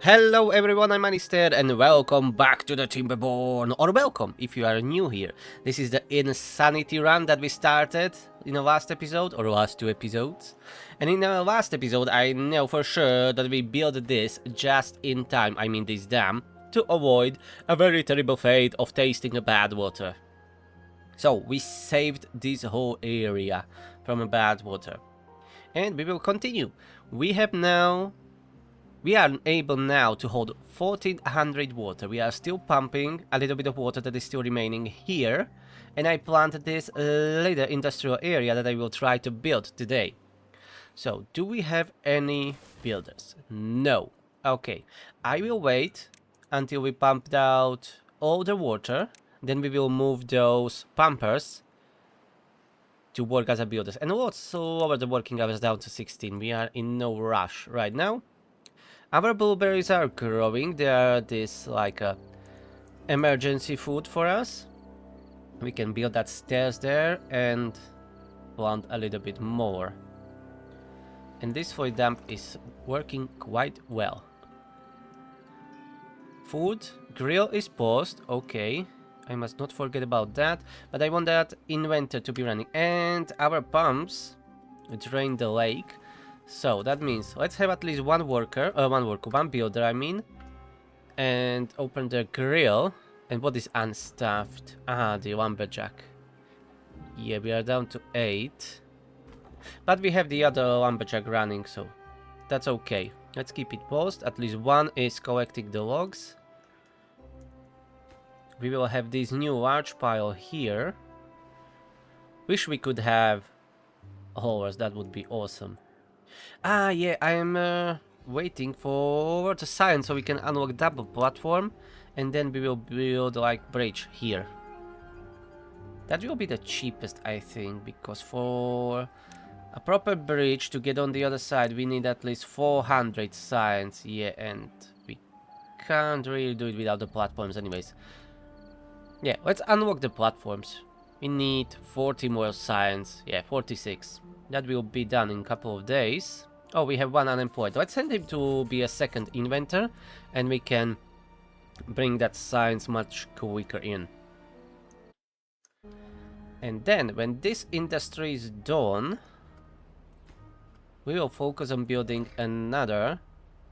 Hello everyone, I'm Anister and welcome back to the Timberborn, or welcome if you are new here. This is the insanity run that we started in the last episode, or last two episodes. And in the last episode I know for sure that we built this just in time, I mean this dam, to avoid a very terrible fate of tasting a bad water. So we saved this whole area from a bad water. And we will continue. We are able now to hold 1400 water. We are still pumping a little bit of water that is still remaining here. And I planted this little industrial area that I will try to build today. So, do we have any builders? No. Okay. I will wait until we pumped out all the water. Then we will move those pumpers to work as a builders. And also lower the working hours down to 16. We are in no rush right now. Our blueberries are growing. They are this like a emergency food for us. We can build that stairs there and plant a little bit more. And this soy dump is working quite well. Food grill is paused. Okay, I must not forget about that. But I want that inventor to be running, and our pumps drain the lake. So that means let's have at least one builder, I mean, and open the grill. And what is unstaffed? The lumberjack. Yeah, we are down to 8, but we have the other lumberjack running, so that's okay. Let's keep it paused. At least one is collecting the logs. We will have this new large pile here. Wish we could have haulers, that would be awesome. Yeah, I'm waiting for the sign so we can unlock double platform, and then we will build like bridge here. That will be the cheapest, I think, because for a proper bridge to get on the other side we need at least 400 signs. Yeah, and we can't really do it without the platforms anyways. Yeah, let's unlock the platforms. We need 40 more signs. Yeah, 46. That will be done in a couple of days. Oh, we have one unemployed. Let's send him to be a second inventor, and we can bring that science much quicker in. And then, when this industry is done, we will focus on building another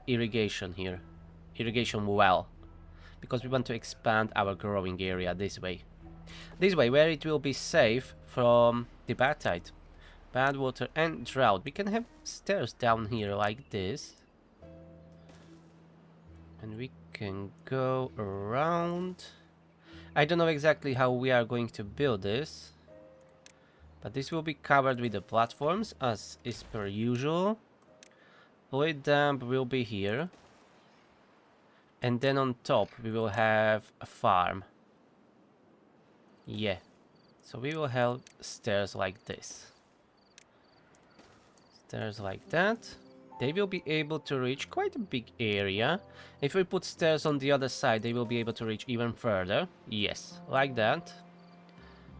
irrigation here. Irrigation well. Because we want to expand our growing area this way. This way, where it will be safe from the badtide. Bad water and drought. We can have stairs down here like this. And we can go around. I don't know exactly how we are going to build this. But this will be covered with the platforms as is per usual. Fluid dump will be here. And then on top we will have a farm. Yeah. So we will have stairs like this. Stairs like that. They will be able to reach quite a big area. If we put stairs on the other side, they will be able to reach even further. Yes, like that.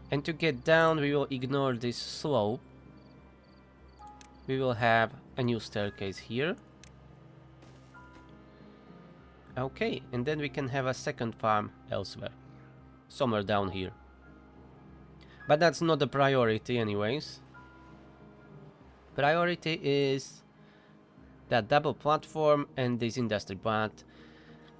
And to get down, we will ignore this slope. We will have a new staircase here. Okay, and then we can have a second farm elsewhere. Somewhere down here. But that's not the priority anyways. Priority is that double platform and this industry, but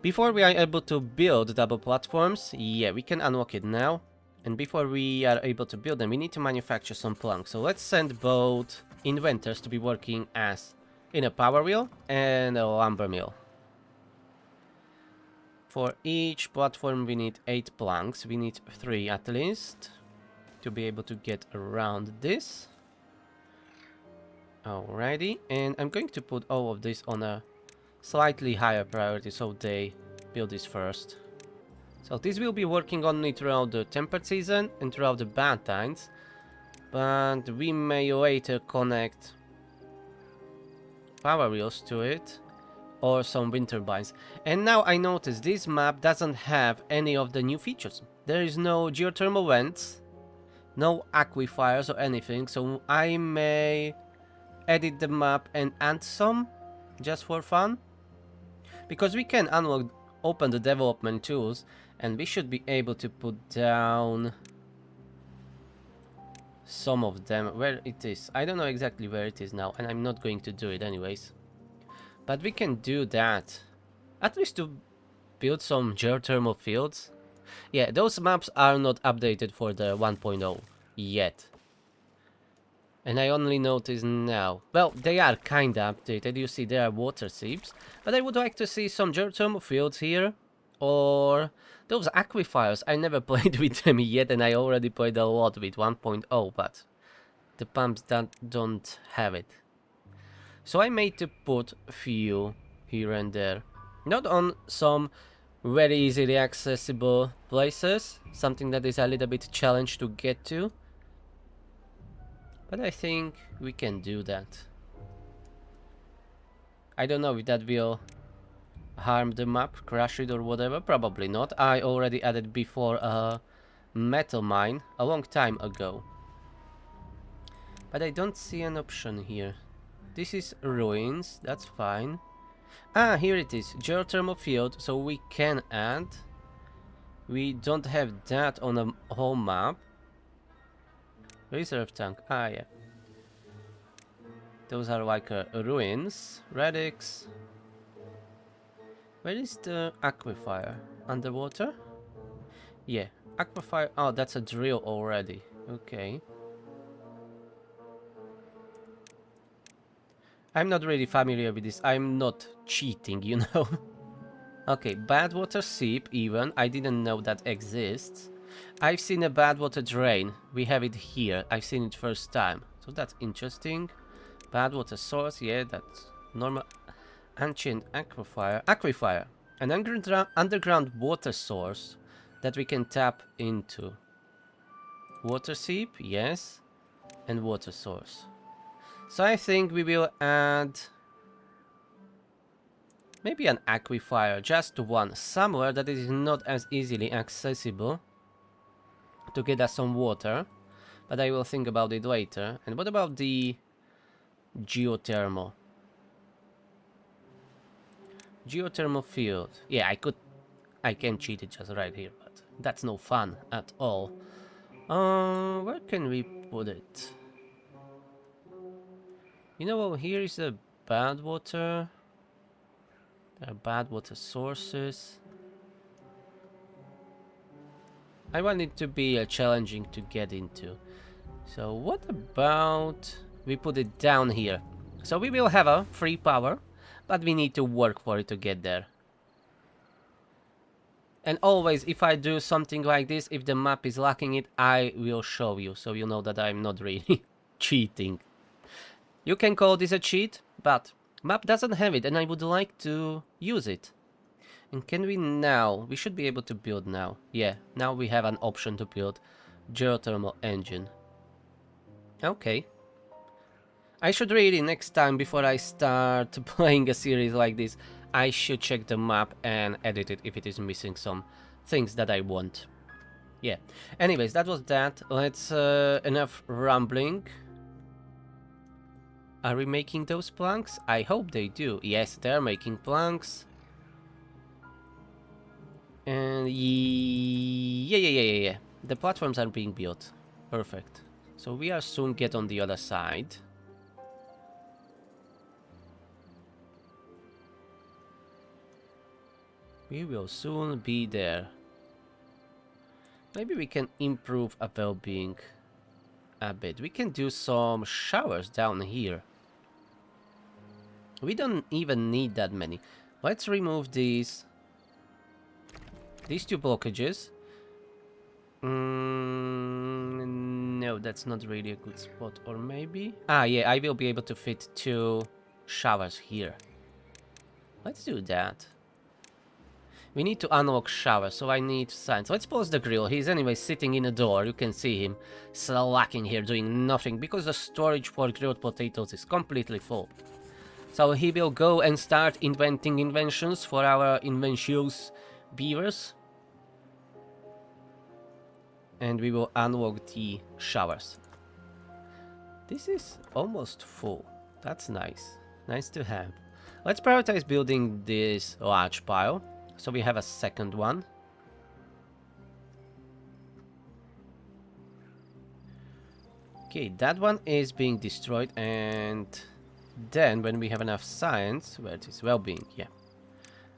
before we are able to build double platforms, yeah, we can unlock it now. And before we are able to build them, we need to manufacture some planks. So let's send both inventors to be working as in a power wheel and a lumber mill. For each platform we need 8 planks. We need 3 at least to be able to get around this. Alrighty, and I'm going to put all of this on a slightly higher priority so they build this first. So this will be working only throughout the temperate season and throughout the bad times, but we may later connect power wheels to it or some wind turbines. And now I notice this map doesn't have any of the new features. There is no geothermal vents, no aquifers or anything, so I may edit the map and add some just for fun. Because we can open the development tools, and we should be able to put down some of them where it is. I don't know exactly where it is now, and I'm not going to do it anyways. But we can do that. At least to build some geothermal fields. Yeah, those maps are not updated for the 1.0 yet. And I only noticed now. Well, they are kinda updated. You see there are water seeps. But I would like to see some geothermal fields here. Or those aquifers. I never played with them yet, and I already played a lot with 1.0, but the pumps don't have it. So I made to put a few here and there. Not on some very easily accessible places. Something that is a little bit challenge to get to. But I think we can do that. I don't know if that will harm the map, crash it or whatever. Probably not. I already added before a metal mine a long time ago. But I don't see an option here. This is ruins, that's fine. Ah, here it is, geothermal field, so we can add. We don't have that on a whole map. Reserve tank, ah yeah. Those are like ruins, relics. Where is the aquifer? Underwater? Yeah, aquifer, oh that's a drill already, okay. I'm not really familiar with this, I'm not cheating, you know. Okay, bad water seep even, I didn't know that exists. I've seen a bad water drain, we have it here, I've seen it first time. So that's interesting. Bad water source, yeah, that's normal. Ancient aquifer, an underground water source that we can tap into. Water seep, yes, and water source. So I think we will add maybe an aquifer, just one, somewhere that is not as easily accessible to get us some water, but I will think about it later. And what about the geothermal? Geothermal field. Yeah, I can cheat it just right here, but that's no fun at all. Where can we put it? You know what, here is a bad water. There are bad water sources. I want it to be challenging to get into. So what about we put it down here? So we will have a free power, but we need to work for it to get there. And always, if I do something like this, if the map is lacking it, I will show you, so you know that I'm not really cheating. You can call this a cheat, but map doesn't have it, and I would like to use it. And can we now? We should be able to build now. Yeah, now we have an option to build geothermal engine. Okay. I should really, next time before I start playing a series like this, I should check the map and edit it if it is missing some things that I want. Yeah. Anyways, that was that. Let's enough rambling. Are we making those planks? I hope they do. Yes, they're making planks. And yeah. The platforms are being built. Perfect. So we are soon get on the other side. We will soon be there. Maybe we can improve our well-being a bit. We can do some showers down here. We don't even need that many. Let's remove these two blockages. No, that's not really a good spot. Or maybe... Ah, yeah, I will be able to fit 2 showers here. Let's do that. We need to unlock shower, so I need signs. Let's pause the grill. He's anyway sitting in a door. You can see him slacking here, doing nothing, because the storage for grilled potatoes is completely full. So he will go and start inventing inventions for our inventions beavers. And we will unlock the showers. This is almost full. That's nice. Nice to have. Let's prioritize building this large pile, so we have a second one. Okay, that one is being destroyed, and then when we have enough science, where it is well-being, yeah,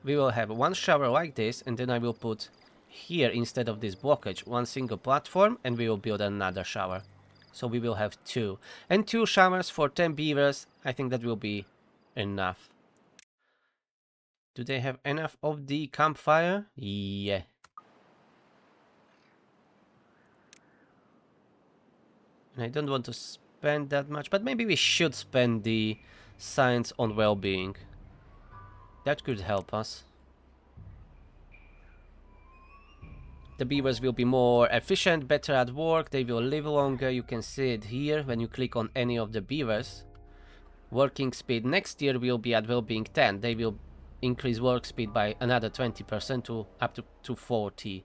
we will have one shower like this, and then I will put here, instead of this blockage, one single platform, and we will build another shower. So we will have 2. And 2 showers for 10 beavers. I think that will be enough. Do they have enough of the campfire? Yeah. And I don't want to spend that much, but maybe we should spend the science on well-being. That could help us. The beavers will be more efficient, better at work, they will live longer. You can see it here when you click on any of the beavers. Working speed next year will be at well-being 10. They will increase work speed by another 20% to up to 40.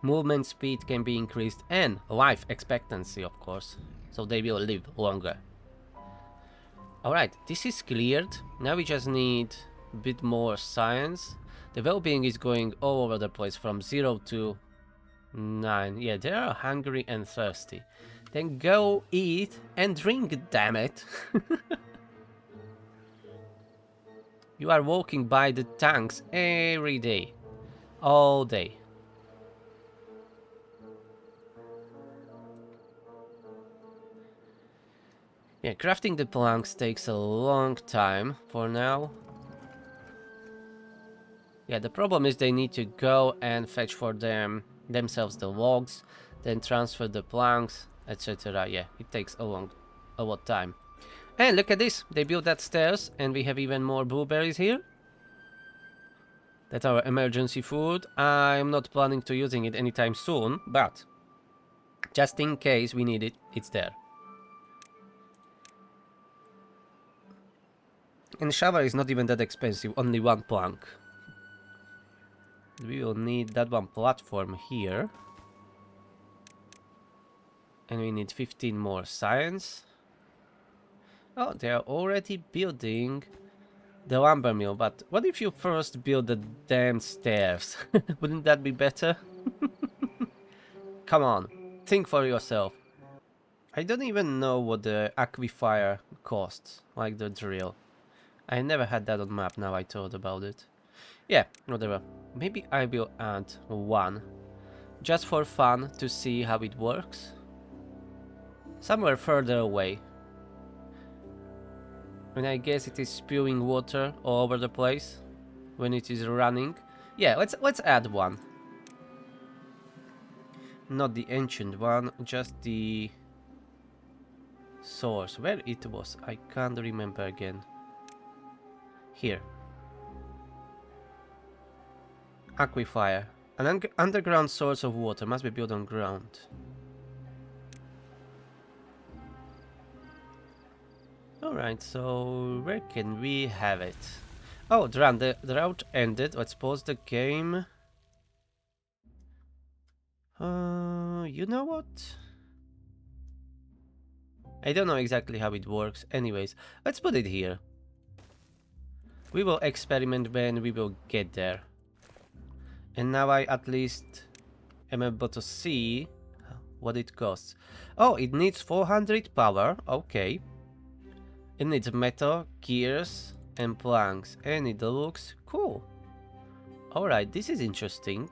Movement speed can be increased, and life expectancy, of course. So they will live longer. Alright, this is cleared. Now we just need a bit more science. The well-being is going all over the place from 0 to 9. Yeah, they are hungry and thirsty. Then go eat and drink, damn it. You are walking by the tanks every day. All day. Yeah, crafting the planks takes a long time for now. Yeah, the problem is they need to go and fetch for themselves the logs, then transfer the planks, etc. Yeah, it takes a lot of time. And look at this, they built that stairs, and we have even more blueberries here. That's our emergency food. I'm not planning to using it anytime soon, but just in case we need it, it's there. And shower is not even that expensive, only 1 plank. We will need that one platform here. And we need 15 more science. Oh, they are already building the lumber mill, but what if you first build the damn stairs? Wouldn't that be better? Come on, think for yourself. I don't even know what the aquifer costs, like the drill. I never had that on map, now I thought about it. Yeah, whatever. Maybe I will add 1. Just for fun, to see how it works. Somewhere further away. And I guess it is spewing water all over the place when it is running. Yeah, let's add 1. Not the ancient one, just the source. Where it was, I can't remember again. Here. Aquifer. An underground source of water must be built on ground. Alright, so where can we have it? Oh, the drought ended. Let's pause the game. You know what? I don't know exactly how it works. Anyways, let's put it here. We will experiment when we will get there. And now I at least am able to see what it costs. Oh, it needs 400 power. Okay. It needs metal, gears, and planks. And it looks cool. Alright, this is interesting.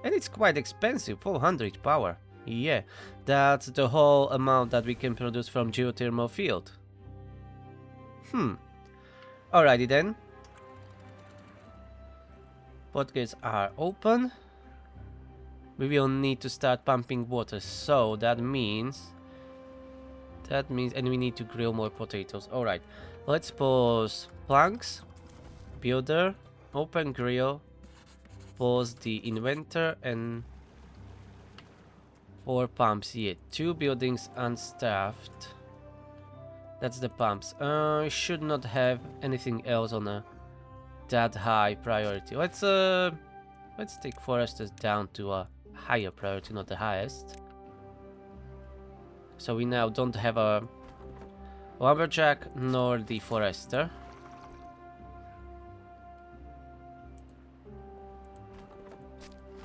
And it's quite expensive, 400 power. Yeah, that's the whole amount that we can produce from geothermal field. Alrighty then. Floodgates are open. We will need to start pumping water, so that means, and we need to grill more potatoes. Alright, let's pause planks, builder, open grill, pause the inventor, and 4 pumps. Yeah, 2 buildings unstaffed. That's the pumps. Should not have anything else on a that high priority. Let's take foresters down to a higher priority, not the highest. So we now don't have a lumberjack nor the forester.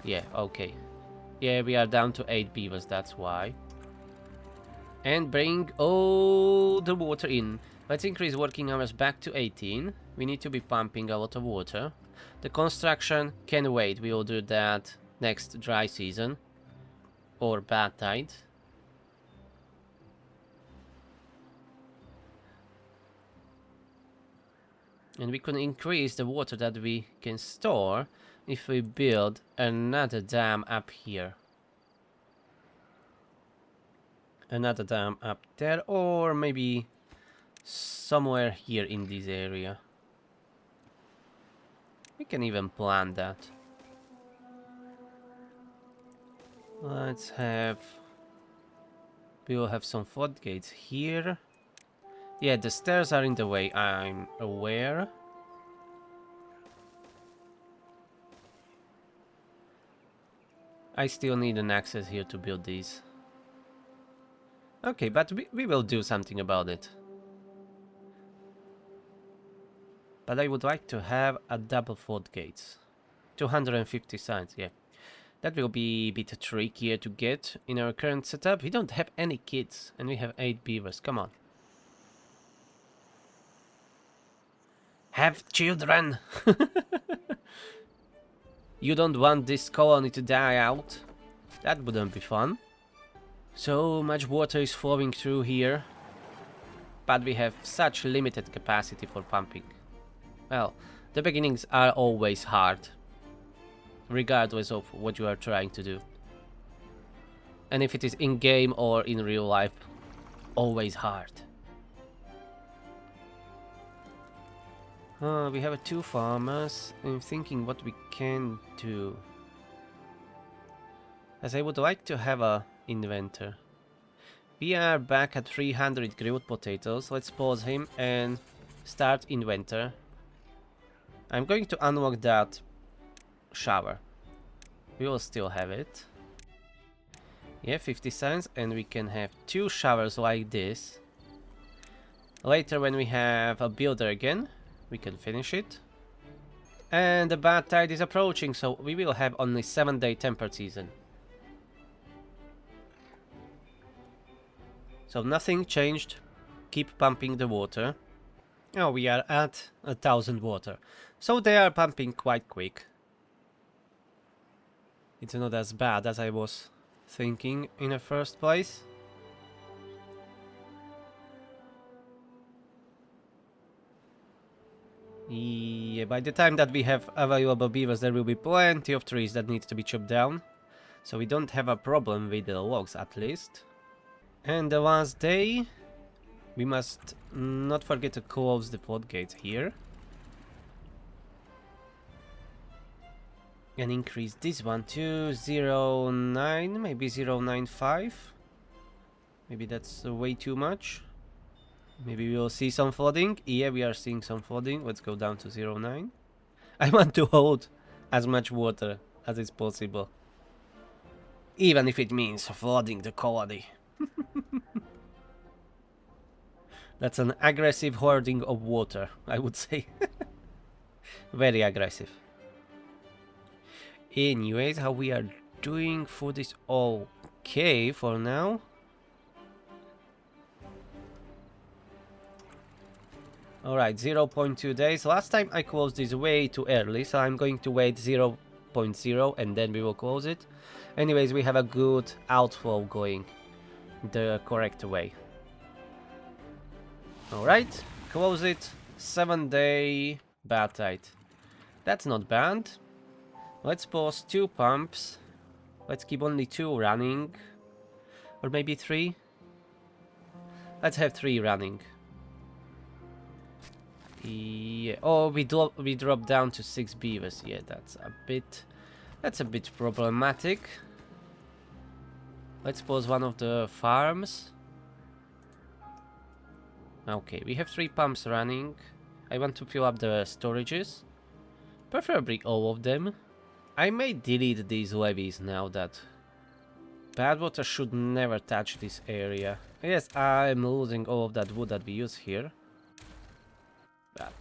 Yeah, okay. Yeah, we are down to 8 beavers, that's why. And bring all the water in. Let's increase working hours back to 18. We need to be pumping a lot of water. The construction can wait. We will do that next dry season. Or bad tide. And we can increase the water that we can store if we build another dam up here. Another dam up there, or maybe somewhere here in this area. We can even plan that. Let's have... We will have some floodgates here. Yeah, the stairs are in the way, I'm aware. I still need an access here to build these. Okay, but we will do something about it. But I would like to have a double floodgates. 250 signs, yeah. That will be a bit trickier to get in our current setup. We don't have any kids, and we have 8 beavers. Come on. Have children! You don't want this colony to die out? That wouldn't be fun. So much water is flowing through here. But we have such limited capacity for pumping. Well, the beginnings are always hard. Regardless of what you are trying to do. And if it is in-game or in real life, always hard. We have 2 farmers. I'm thinking what we can do. As I would like to have a inventor. We are back at 300 grilled potatoes. Let's pause him and start inventor. I'm going to unlock that shower. We will still have it. Yeah, 50 cents, and we can have 2 showers like this. Later, when we have a builder again, we can finish it. And the bad tide is approaching, so we will have only 7-day tempered season. So nothing changed. Keep pumping the water. Oh, we are at 1000 water. So they are pumping quite quick. It's not as bad as I was thinking in the first place. Yeah, by the time that we have available beavers, there will be plenty of trees that need to be chopped down. So we don't have a problem with the logs, at least. And the last day, we must not forget to close the floodgates here. And increase this one to 0.9, maybe 0.95. Maybe that's way too much. Maybe we will see some flooding. Yeah, we are seeing some flooding. Let's go down to 0.9. I want to hold as much water as is possible. Even if it means flooding the colony. That's an aggressive hoarding of water, I would say. Very aggressive. Anyways, how we are doing? Food is okay for now. Alright, 0.2 days. Last time I closed this way too early, so I'm going to wait 0.0 and then we will close it. Anyways, we have a good outflow going the correct way. Alright, close it. 7-day Badtide. That's not bad. Let's pause 2 pumps. Let's keep only 2 running. Or maybe 3. Let's have 3 running. Yeah. Oh, we dropped down to 6 beavers. Yeah, that's a bit problematic. Let's pause one of the farms. Okay, we have 3 pumps running. I want to fill up the storages. Preferably all of them. I may delete these levees now that bad water should never touch this area. Yes, I'm losing all of that wood that we use here. But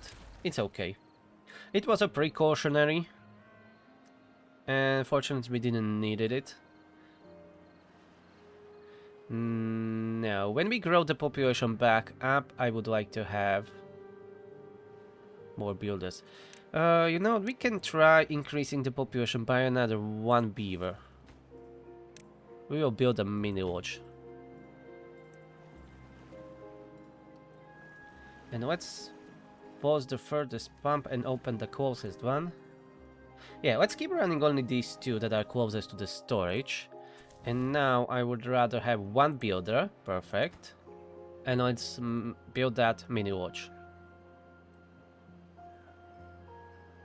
it's okay. It was a precautionary. And fortunately we didn't needed it. No, when we grow the population back up, I would like to have more builders. You know, we can try increasing the population by another 1 beaver. We will build a mini lodge. And let's pause the furthest pump and open the closest one. Yeah, let's keep running only these two that are closest to the storage. And now I would rather have 1 builder. Perfect. And let's build that mini lodge.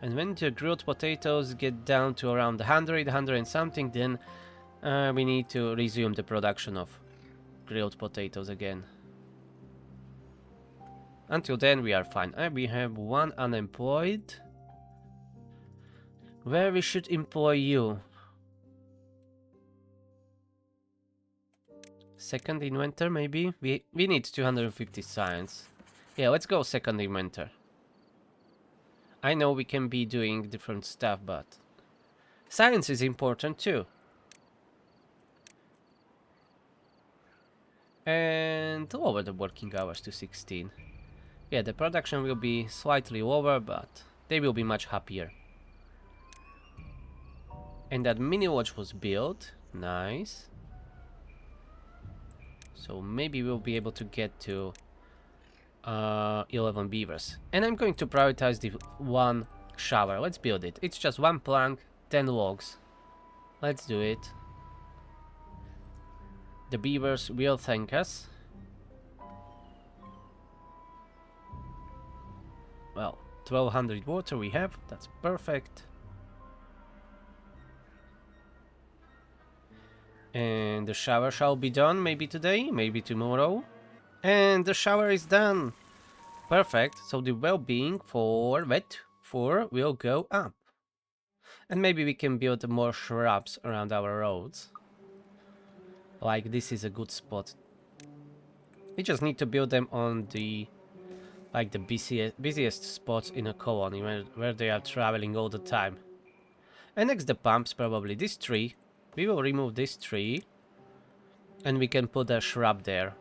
And when the grilled potatoes get down to around 100 and something, then we need to resume the production of grilled potatoes again. Until then we are fine. We have 1 unemployed. Where we should employ you? Second inventor maybe? We need 250 science. Yeah, let's go second inventor. I know we can be doing different stuff, but science is important too. And lower the working hours to 16. Yeah, the production will be slightly lower, but they will be much happier. And that mini lodge was built. Nice. So maybe we'll be able to get to 11 beavers. And I'm going to prioritize the 1 shower. Let's build it. It's just 1 plank, 10 logs. Let's do it. The beavers will thank us. Well, 1200 water we have. That's perfect. And the shower shall be done maybe today, maybe tomorrow. And the shower is done. Perfect. So the well-being for wet 4 will go up. And maybe we can build more shrubs around our roads. Like this is a good spot. We just need to build them on the like the busiest spots in a colony where they are traveling all the time. And next the pumps, probably this tree. We will remove this tree. And we can put a shrub there.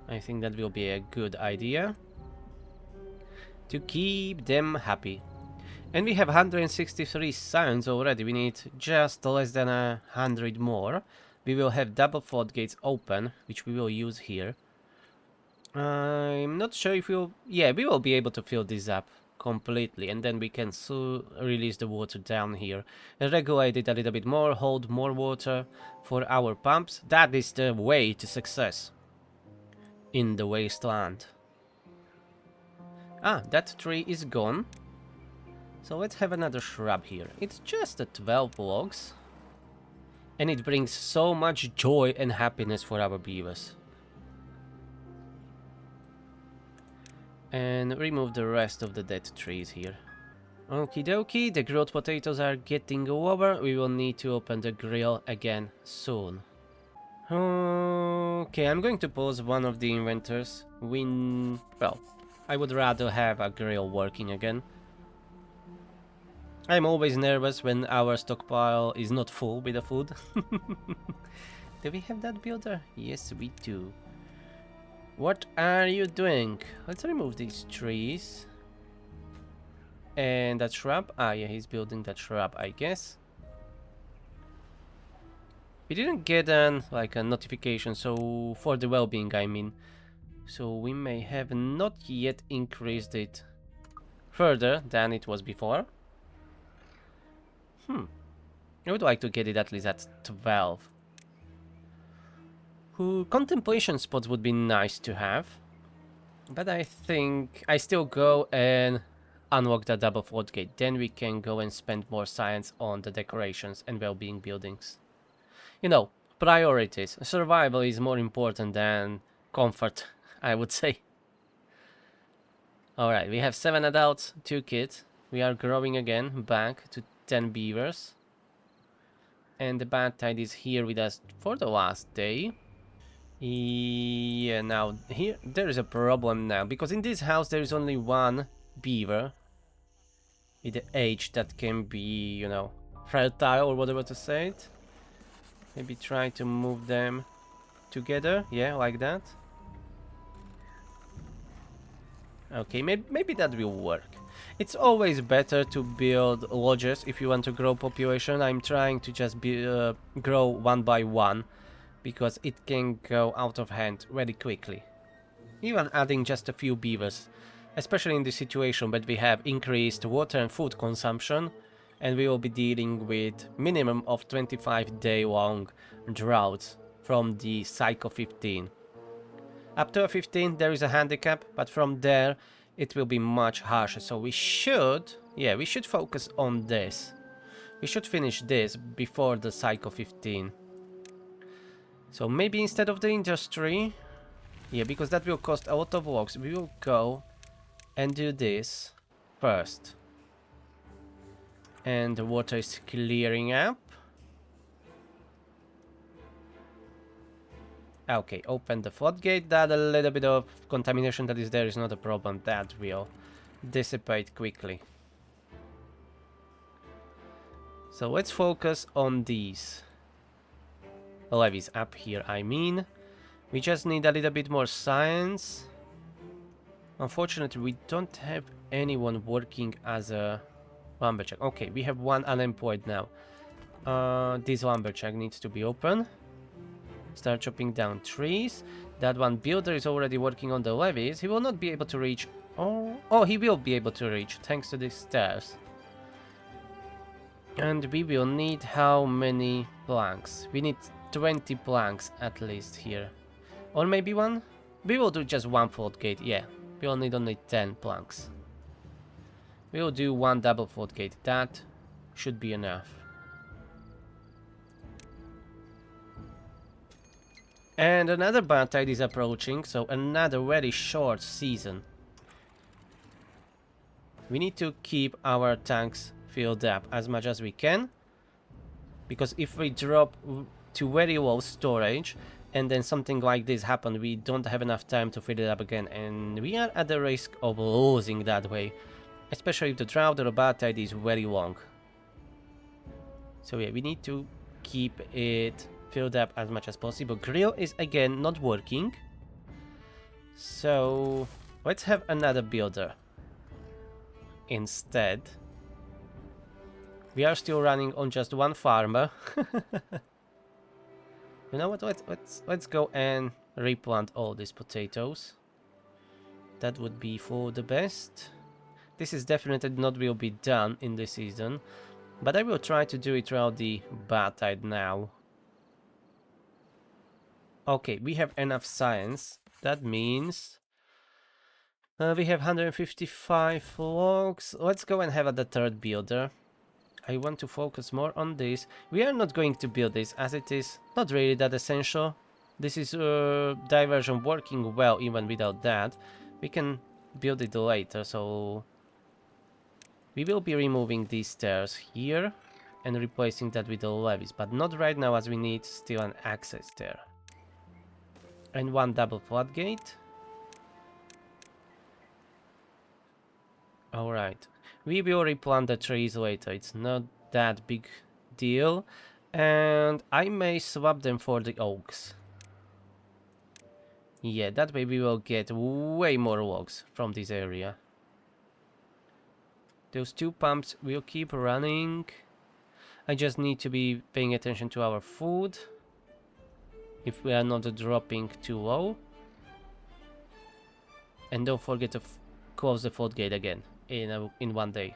I think that will be a good idea. To keep them happy. And we have 163 science already. We need just less than 100 more. We will have double floodgates open, which we will use here. I'm not sure if we'll... Yeah, we will be able to fill this up completely. And then we can release the water down here. And regulate it a little bit more, hold more water for our pumps. That is the way to success in the wasteland. Ah, that tree is gone. So let's have another shrub here. It's just a 12 logs. And it brings so much joy and happiness for our beavers. And remove the rest of the dead trees here. Okie dokie, the grilled potatoes are getting over. We will need to open the grill again soon. Okay, I'm going to pause one of the inventors. Well, I would rather have a grill working again. I'm always nervous when our stockpile is not full with the food. Do we have that builder? Yes, we do. What are you doing? Let's remove these trees. And that shrub? Ah, yeah, he's building that shrub, I guess. We didn't get like a notification, so for the well-being, I mean. So we may have not yet increased it further than it was before. I would like to get it at least at 12. Contemplation spots would be nice to have. But I think I still go and unlock the double floodgate. Then we can go and spend more science on the decorations and well-being buildings. You know, priorities. Survival is more important than comfort, I would say. Alright, we have 7 adults, 2 kids. We are growing again, back to 10 beavers. And the Badtide is here with us for the last day. Yeah, now here there is a problem now, because in this house there is only 1 beaver. with the age that can be, you know, fertile or whatever to say it. Maybe try to move them together, yeah, like that. Okay, maybe that will work. It's always better to build lodges if you want to grow population. I'm trying to just grow one by one, because it can go out of hand very quickly. Even adding just a few beavers, especially in the situation that we have increased water and food consumption, and we will be dealing with minimum of 25-day long droughts from the cycle 15. Up to a 15 there is a handicap, but from there it will be much harsher. So we should focus on this. We should finish this before the cycle 15. So maybe instead of the industry, yeah, because that will cost a lot of logs, we will go and do this first. And the water is clearing up. Okay, open the floodgate. That a little bit of contamination that is there is not a problem. That will dissipate quickly. So let's focus on these levies up here, I mean. We just need a little bit more science. Unfortunately, we don't have anyone working as a lumberjack. Okay, we have one unemployed now. This lumberjack needs to be open. Start chopping down trees. That one builder is already working on the levees. He will not be able to reach. Oh, he will be able to reach thanks to these stairs. And we will need how many planks? We need 20 planks at least here. Or maybe one? We will do just one floodgate, yeah. We will need only 10 planks. We will do one double floodgate. That should be enough. And another Badtide is approaching, so another very short season. We need to keep our tanks filled up as much as we can, because if we drop to very low storage and then something like this happens, we don't have enough time to fill it up again, and we are at the risk of losing that way, especially if the drought or Badtide is very long. So yeah, we need to keep it filled up as much as possible. Grill is again not working, so let's have another builder instead. We are still running on just one farmer. You know what? Let's go and replant all these potatoes. That would be for the best. This is definitely not will be done in this season, but I will try to do it throughout the Badtide now. Okay, we have enough science. That means we have 155 logs. Let's go and have the third builder. I want to focus more on this. We are not going to build this as it is not really that essential. This is diversion working well even without that. We can build it later, so we will be removing these stairs here and replacing that with the levees, but not right now as we need still an access there. And one double floodgate. Alright. We will replant the trees later. It's not that big deal. And I may swap them for the oaks. Yeah, that way we will get way more logs from this area. Those two pumps will keep running. I just need to be paying attention to our food. If we are not dropping too low. And don't forget to close the floodgate again in one day.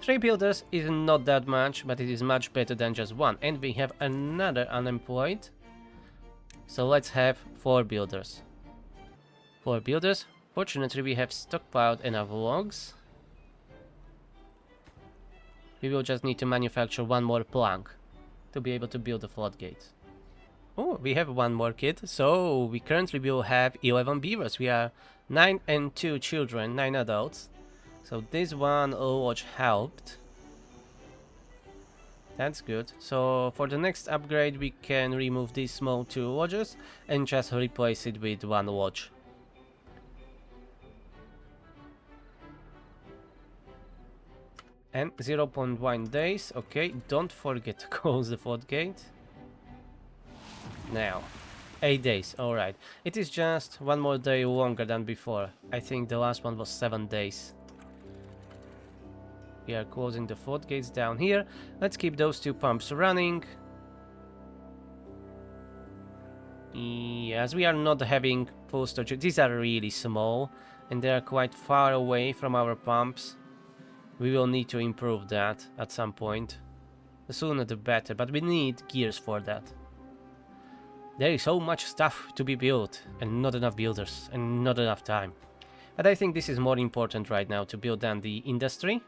3 builders is not that much, but it is much better than just one. And we have another unemployed. So let's have 4 builders. 4 builders. Fortunately, we have stockpiled enough logs. We will just need to manufacture one more plank to be able to build the floodgates. Oh, we have one more kid, so we currently will have 11 beavers. We are 9 and 2 children, 9 adults. So this one lodge helped. That's good. So for the next upgrade we can remove these small 2 lodges and just replace it with one lodge. And 0.1 days. Okay, don't forget to close the Floodgate. Now, 8 days. Alright. It is just one more day longer than before. I think the last one was 7 days. We are closing the floodgates down here. Let's keep those 2 pumps running. Yes, we are not having full storage. These are really small and they are quite far away from our pumps. We will need to improve that at some point. The sooner the better, but we need gears for that. There is so much stuff to be built and not enough builders and not enough time. But I think this is more important right now to build than the industry,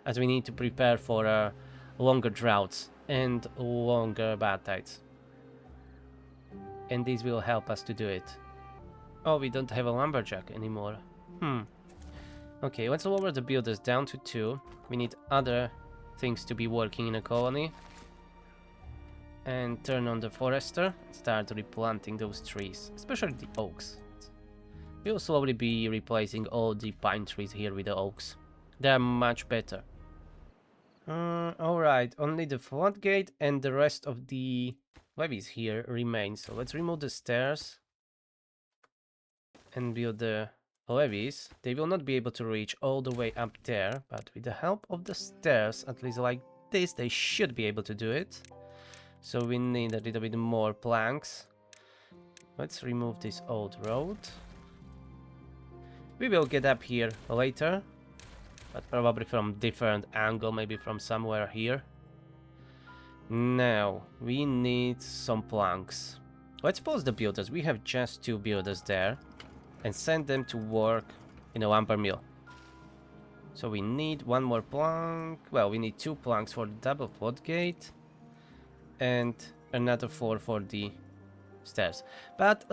as we need to prepare for longer droughts and longer bad tides. And these will help us to do it. Oh, we don't have a lumberjack anymore. Okay, let's lower the builders down to 2. We need other things to be working in a colony. And turn on the forester. Start replanting those trees, especially the oaks. We'll slowly be replacing all the pine trees here with the oaks. They are much better. Alright, only the floodgate and the rest of the levees here remain. So let's remove the stairs and build the levees. They will not be able to reach all the way up there, but with the help of the stairs, at least like this, they should be able to do it. So we need a little bit more planks. Let's remove this old road. We will get up here later, but probably from different angle, maybe from somewhere here. Now, we need some planks. Let's pause the builders. We have just 2 builders there. And send them to work in a lumber mill. So we need 1 more plank. Well, we need 2 planks for the double floodgate. And another 4 for the stairs. But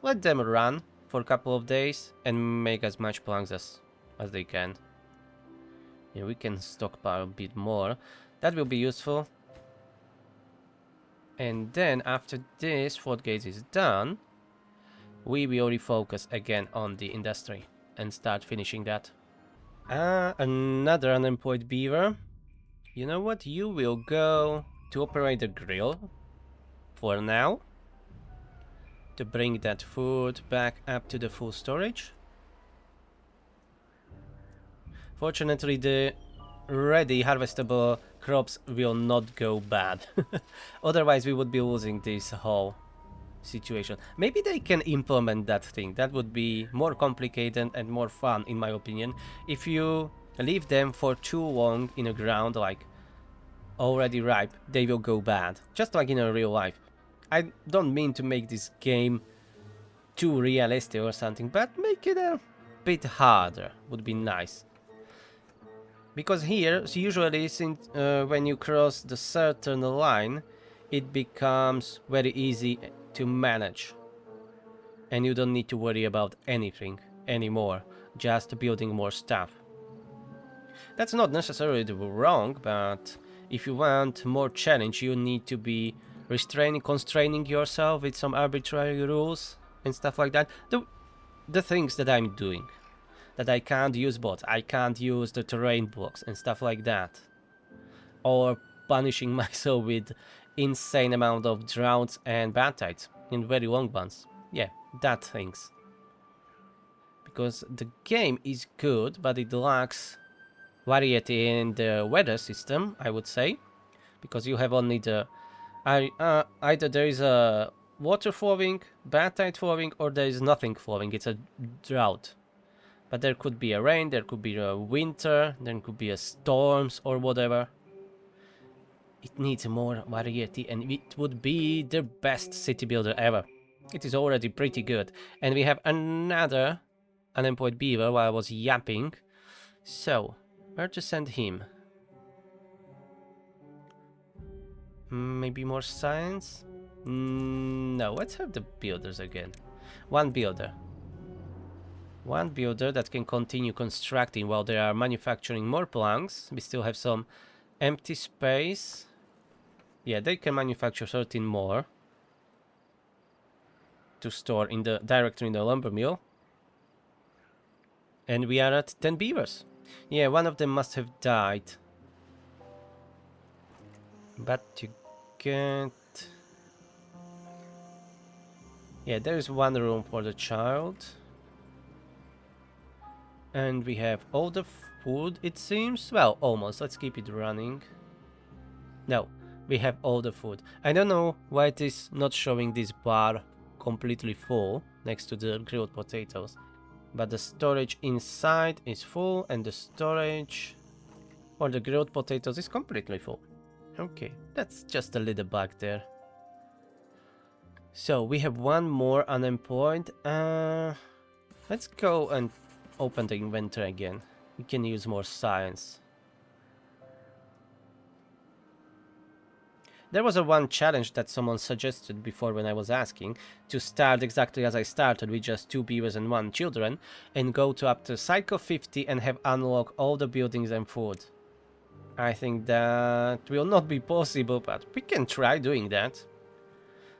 let them run for a couple of days and make as much planks as they can. Yeah, we can stockpile a bit more. That will be useful. And then after this floodgate is done, we will refocus again on the industry and start finishing that. Another unemployed beaver. You know what? You will go to operate the grill for now, to bring that food back up to the full storage. Fortunately, the ready harvestable crops will not go bad. Otherwise, we would be losing this whole situation. Maybe they can implement that thing. That would be more complicated and more fun, in my opinion. If you leave them for too long in the ground, like already ripe, they will go bad. Just like in a real life. I don't mean to make this game too realistic or something, but make it a bit harder would be nice. Because here, usually, since when you cross the certain line, it becomes very easy to manage. And you don't need to worry about anything anymore, just building more stuff. That's not necessarily wrong, but if you want more challenge, you need to be constraining yourself with some arbitrary rules and stuff like that. The things that I'm doing. That I can't use bots, I can't use the terrain blocks and stuff like that. Or punishing myself with insane amount of droughts and badtides in very long ones. Yeah, that things. Because the game is good, but it lacks variety in the weather system, I would say. Because you have only the... either there is a water flowing, bad tide flowing, or there is nothing flowing. It's a drought. But there could be a rain, there could be a winter, there could be a storms or whatever. It needs more variety and it would be the best city builder ever. It is already pretty good. And we have another unemployed beaver while I was yapping. So, where to send him? Maybe more science? No, let's have the builders again. One builder. One builder that can continue constructing while they are manufacturing more planks. We still have some empty space. Yeah, they can manufacture 13 more to store directly in the lumber mill. And we are at 10 beavers. Yeah, one of them must have died. But to get... Yeah, there is one room for the child. And we have all the food, it seems. Well, almost. Let's keep it running. No, we have all the food. I don't know why it is not showing this bar completely full next to the grilled potatoes. But the storage inside is full and the storage for the grilled potatoes is completely full. Okay, that's just a little bug there. So we have one more unemployed. Let's go and open the inventory again. We can use more science. There was one challenge that someone suggested before when I was asking to start exactly as I started with just 2 beavers and 1 children and go to up to cycle 50 and have unlock all the buildings and food. I think that will not be possible, but we can try doing that.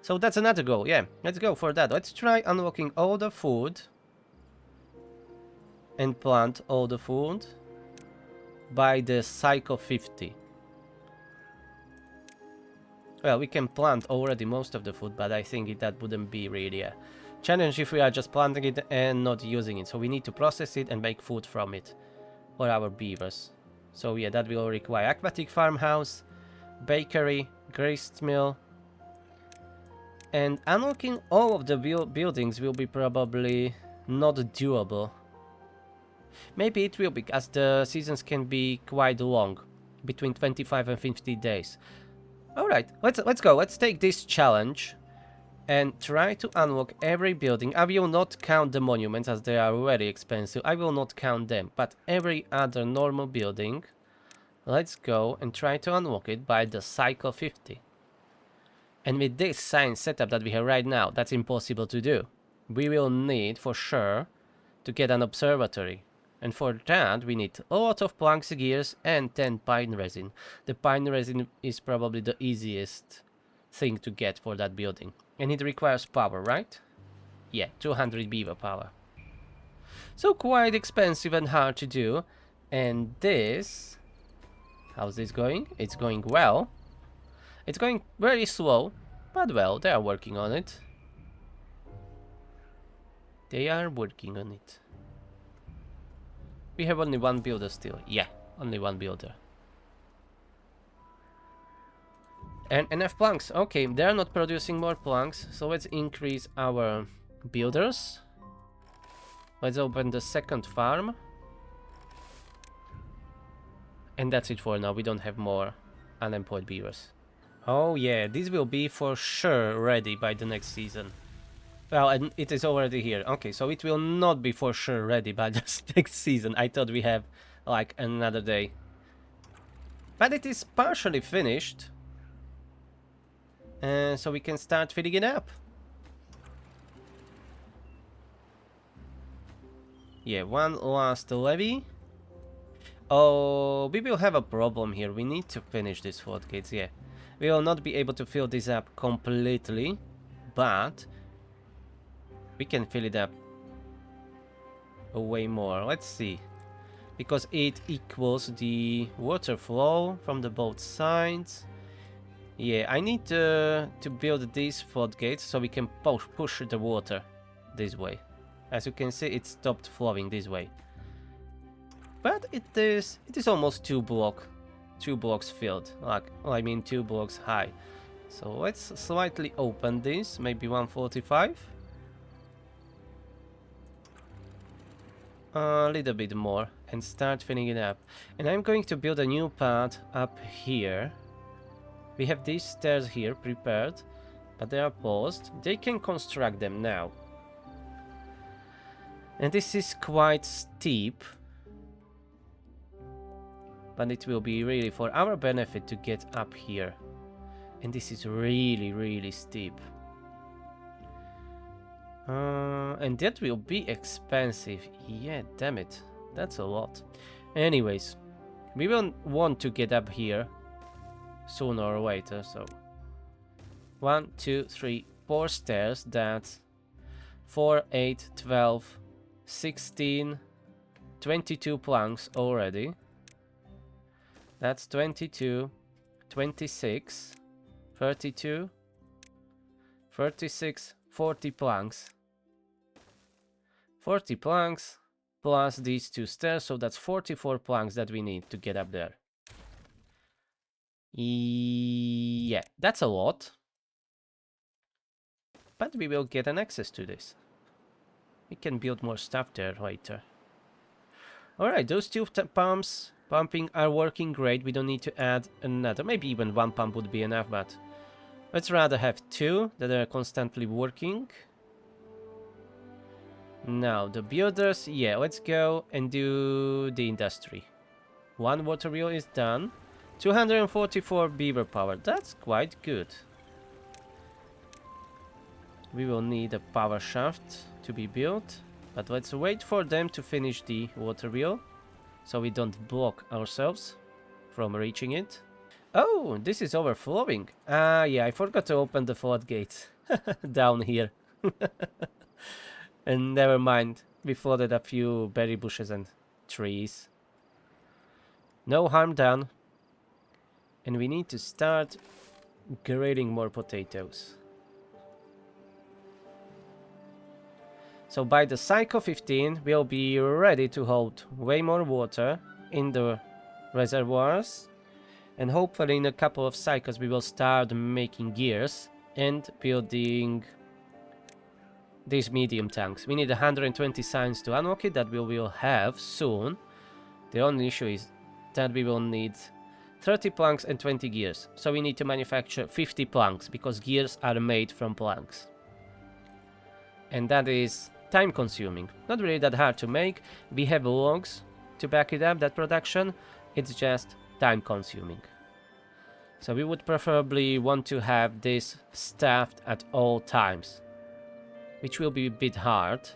So that's another goal, yeah, let's go for that. Let's try unlocking all the food and plant all the food by the cycle 50. Well, we can plant already most of the food, but I think that wouldn't be really a challenge if we are just planting it and not using it. So we need to process it and make food from it for our beavers. So yeah, that will require aquatic farmhouse, bakery, grist mill, and unlocking all of the buildings will be probably not doable. Maybe it will, because the seasons can be quite long, between 25 and 50 days. Alright, let's go. Let's take this challenge and try to unlock every building. I will not count the monuments as they are very expensive. I will not count them, but every other normal building, let's go and try to unlock it by the cycle 50. And with this science setup that we have right now, that's impossible to do. We will need for sure to get an observatory. And for that, we need a lot of planks, gears, and 10 pine resin. The pine resin is probably the easiest thing to get for that building. And it requires power, right? Yeah, 200 beaver power. So quite expensive and hard to do. And this... how's this going? It's going well. It's going very slow, but well, they are working on it. They are working on it. We have only one builder still. Yeah, only one builder. And enough planks. Okay, they are not producing more planks, so let's increase our builders. Let's open the second farm. And that's it for now. We don't have more unemployed beavers. Oh yeah, this will be for sure ready by the next season. Well, and it is already here. Okay, so it will not be for sure ready by the next season. I thought we have like another day. But it is partially finished. So we can start filling it up. Yeah, one last levy. Oh, we will have a problem here. We need to finish these floodgates, yeah. We will not be able to fill this up completely, but we can fill it up way more. Let's see. Because it equals the water flow from the both sides. Yeah, I need to build these floodgates so we can push the water this way. As you can see, it stopped flowing this way. But it is almost 2 blocks filled. Like, I mean 2 blocks high. So let's slightly open this, maybe 145. A little bit more and start filling it up. And I'm going to build a new path up here. We have these stairs here prepared, but they are paused. They can construct them now. And this is quite steep. But it will be really for our benefit to get up here. And this is really, really steep. And that will be expensive. Yeah, damn it. That's a lot. Anyways, we will want to get up here sooner or later, so 1, 2, 3, 4 stairs. That's 4, 8, 12, 16, 22 planks already. That's 22, 26, 32, 36, 40 planks. 40 planks plus these 2 stairs, so that's 44 planks that we need to get up there. Yeah, that's a lot. But we will get an access to this. We can build more stuff there later. Alright, those 2 pumps pumping are working great. We don't need to add another. Maybe even 1 pump would be enough, but let's rather have 2 that are constantly working. Now, the builders, yeah, let's go and do the industry. 1 water wheel is done. 244 beaver power, that's quite good. We will need a power shaft to be built, but let's wait for them to finish the water wheel, so we don't block ourselves from reaching it. Oh, this is overflowing. Ah, yeah, I forgot to open the floodgate down here. And never mind, we flooded a few berry bushes and trees. No harm done. And we need to start grading more potatoes. So by the cycle 15, we'll be ready to hold way more water in the reservoirs. And hopefully in a couple of cycles we will start making gears and building these medium tanks. We need 120 signs to unlock it, that we will have soon. The only issue is that we will need 30 planks and 20 gears. So we need to manufacture 50 planks, because gears are made from planks. And that is time consuming. Not really that hard to make. We have logs to back it up, that production. It's just time consuming. So we would preferably want to have this staffed at all times, which will be a bit hard.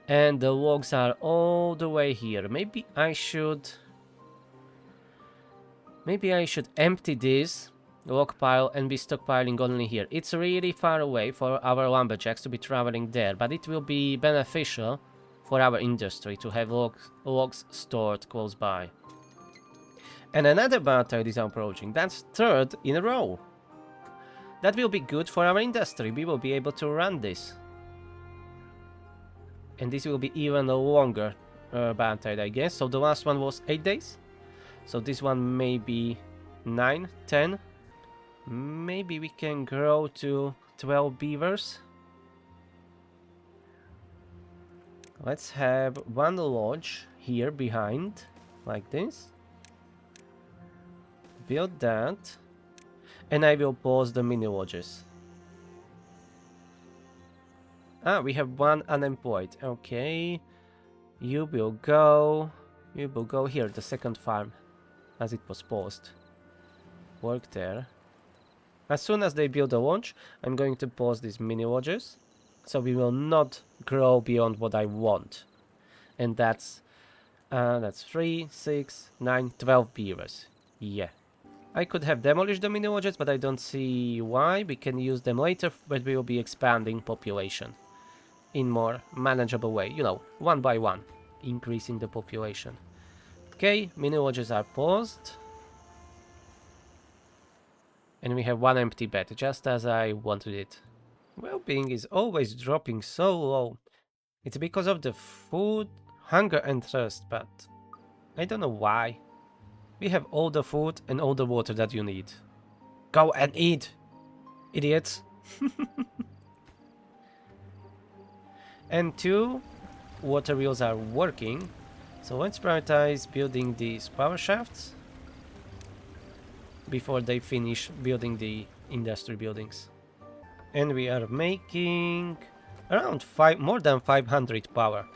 And the logs are all the way here. Maybe I should empty this log pile and be stockpiling only here. It's really far away for our lumberjacks to be traveling there, but it will be beneficial for our industry to have logs stored close by. And another Badtide is approaching. That's 3rd in a row. That will be good for our industry. We will be able to run this. And this will be even a longer Badtide, I guess. So the last one was 8 days. So this one may be 9, 10. Maybe we can grow to 12 beavers. Let's have 1 lodge here behind, like this. Build that. And I will pause the mini lodges. Ah, we have 1 unemployed. Okay. You will go here, the 2nd farm, as it was paused. Work there. As soon as they build a lodge, I'm going to pause these mini lodges, so we will not grow beyond what I want. And that's 3, 6, 9, 12 beavers. Yeah. I could have demolished the mini lodges, but I don't see why. We can use them later, but we will be expanding population in more manageable way, you know, 1 by 1, increasing the population. Okay, mini lodges are paused. And we have 1 empty bed, just as I wanted it. Well-being is always dropping so low. It's because of the food, hunger and thirst, but I don't know why. We have all the food and all the water that you need. Go and eat, idiots. And 2 water wheels are working. So let's prioritize building these power shafts before they finish building the industry buildings. And we are making around more than 500 power.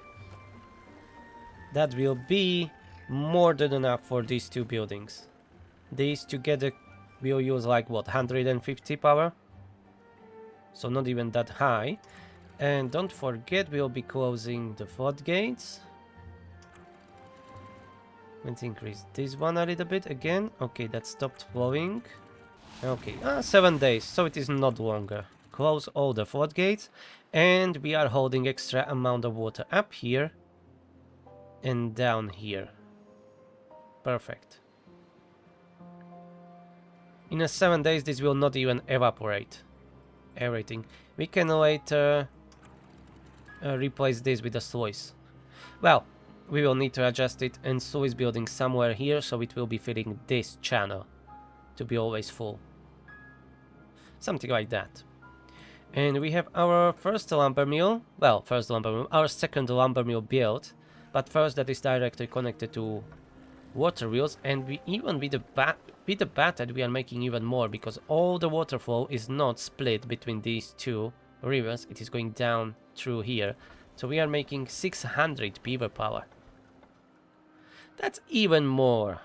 That will be more than enough for these 2 buildings. These together will use like what, 150 power? So not even that high. And don't forget, we'll be closing the floodgates. Let's increase this one a little bit again. Okay, that stopped flowing. Okay, 7 days, so it is not longer. Close all the floodgates, and we are holding extra amount of water up here. And down here. Perfect. In 7 days this will not even evaporate everything. We can later replace this with a sluice. Well, we will need to adjust it, and sluice building somewhere here, so it will be filling this channel to be always full. Something like that. And we have our first lumber mill, well, our second lumber mill built, but first that is directly connected to water wheels, and we even with the Badtide we are making even more, because all the water flow is not split between these two rivers, it is going down through here, so we are making 600 beaver power. That's even more,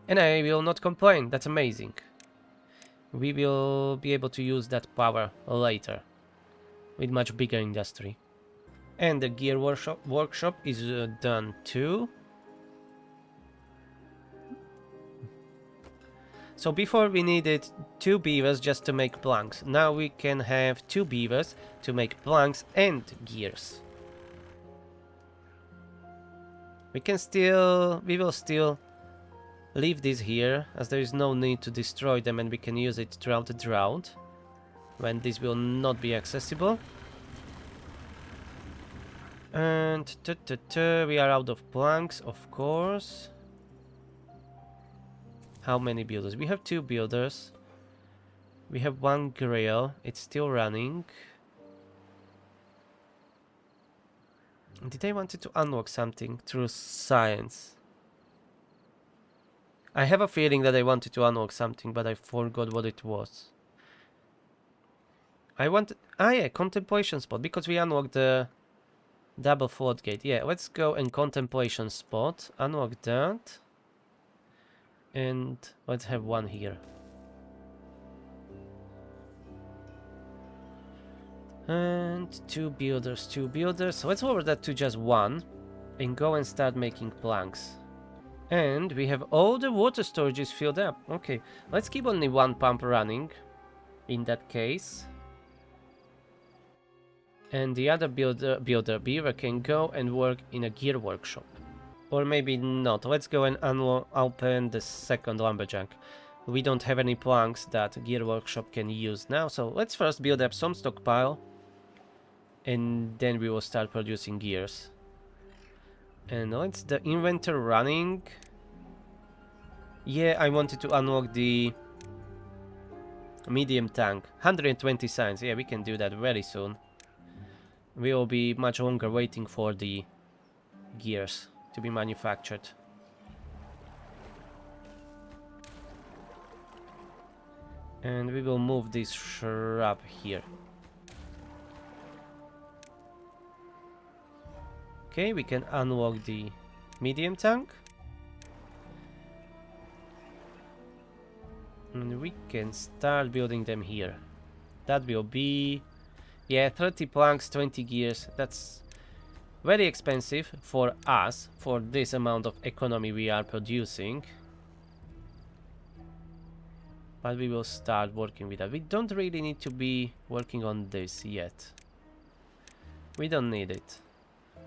and I will not complain. That's amazing. We will be able to use that power later with much bigger industry. And the gear workshop is done too. So before we needed 2 beavers just to make planks. Now we can have 2 beavers to make planks and gears. We will still leave this here, as there is no need to destroy them, and we can use it throughout the drought when this will not be accessible. And we are out of planks, of course. How many builders? We have 2 builders. We have 1 grill. It's still running. Did I wanted to unlock something through science? I have a feeling that I wanted to unlock something, but I forgot what it was. I wanted... Ah yeah, contemplation spot, because we unlocked the double floodgate. Yeah, let's go and contemplation spot. Unlock that. And let's have 1 here. And 2 builders, 2 builders. So let's lower that to just 1 and go and start making planks. And we have all the water storages filled up. Okay, let's keep only 1 pump running in that case. And the other beaver can go and work in a gear workshop. Or maybe not. Let's go and open the second lumberjack. We don't have any planks that gear workshop can use now, so let's first build up some stockpile. And then we will start producing gears. And let's the inventory running. Yeah, I wanted to unlock the medium tank. 120 signs. Yeah, we can do that very soon. We will be much longer waiting for the gears to be manufactured. And we will move this shrub here. Okay, we can unlock the medium tank. And we can start building them here. That will be... yeah, 30 planks, 20 gears. That's very expensive for us, for this amount of economy we are producing. But we will start working with that. We don't really need to be working on this yet. We don't need it.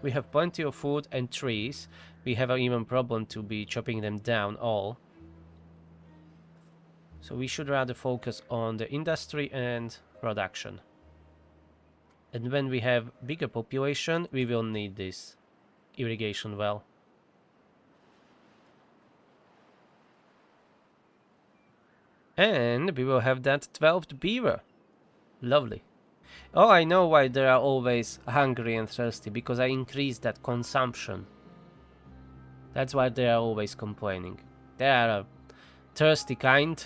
We have plenty of food and trees. We have an even problem to be chopping them down all. So we should rather focus on the industry and production. And when we have bigger population, we will need this irrigation well. And we will have that 12th beaver. Lovely. Oh, I know why they are always hungry and thirsty, because I increased that consumption. That's why they are always complaining. They are a thirsty kind.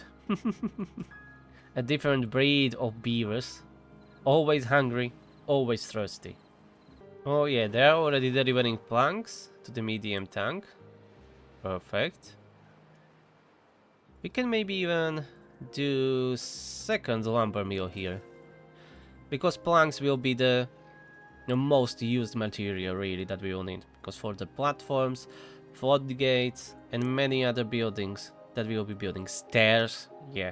A different breed of beavers. Always hungry, always thirsty. Oh yeah, they are already delivering planks to the medium tank. Perfect. We can maybe even do second lumber mill here. Because planks will be the most used material really that we will need. Because for the platforms, floodgates and many other buildings that we will be building. Stairs, yeah.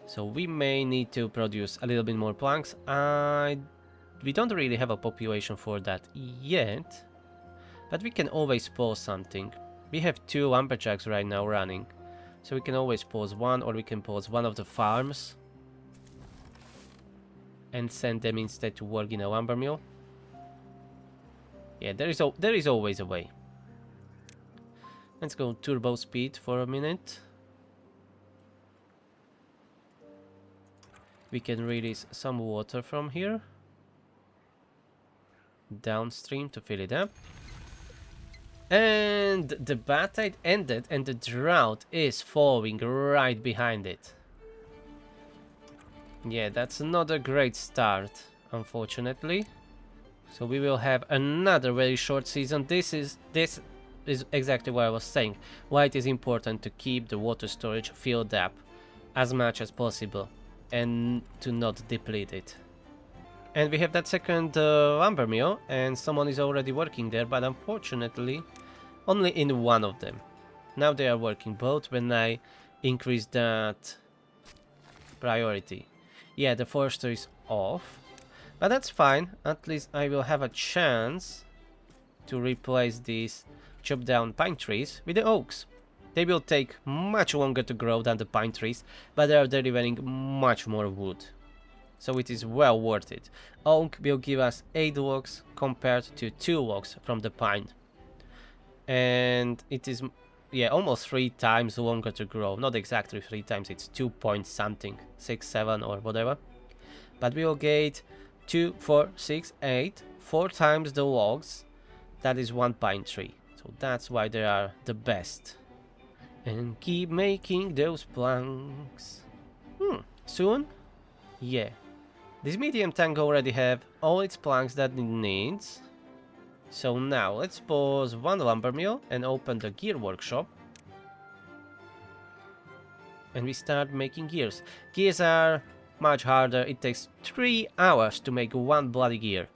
So we may need to produce a little bit more planks. I we don't really have a population for that yet, but we can always pause something. We have 2 lumberjacks right now running, so we can always pause one, or we can pause one of the farms and send them instead to work in a lumber mill. Yeah, there is always a way. Let's go turbo speed for a minute. We can release some water from here downstream to fill it up. And the Badtide ended and the drought is following right behind it. Yeah, that's not a great start, unfortunately. So we will have another very short season. This is exactly what I was saying. Why it is important to keep the water storage filled up as much as possible and to not deplete it. And we have that second lumber mill, and someone is already working there, but unfortunately only in one of them. Now they are working both when I increase that priority. Yeah, the forester is off, but that's fine. At least I will have a chance to replace these chopped down pine trees with the oaks. They will take much longer to grow than the pine trees, but they are delivering much more wood. So it is well worth it. Oak will give us 8 logs compared to 2 logs from the pine. And it is, yeah, almost 3 times longer to grow. Not exactly 3 times, it's 2 point something, 6, 7 or whatever. But we will get 2, 4, 6, 8, 4 times the logs. That is 1 pine tree. So that's why they are the best. And keep making those planks. Soon? Yeah. This medium tank already have all its planks that it needs. So now let's pause one lumber mill and open the gear workshop. And we start making gears. Gears are much harder. It takes 3 hours to make 1 bloody gear,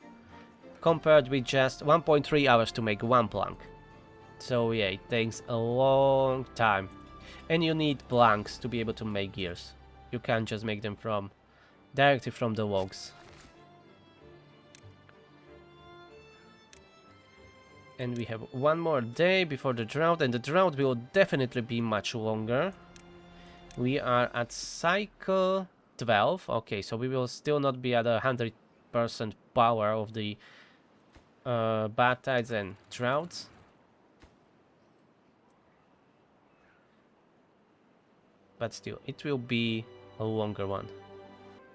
compared with just 1.3 hours to make 1 plank. So yeah, it takes a long time. And you need planks to be able to make gears. You can't just make them directly from the logs. And we have 1 more day before the drought, and the drought will definitely be much longer. We are at cycle 12. Okay, so we will still not be at 100% power of the Badtides and Droughts. But still, it will be a longer one.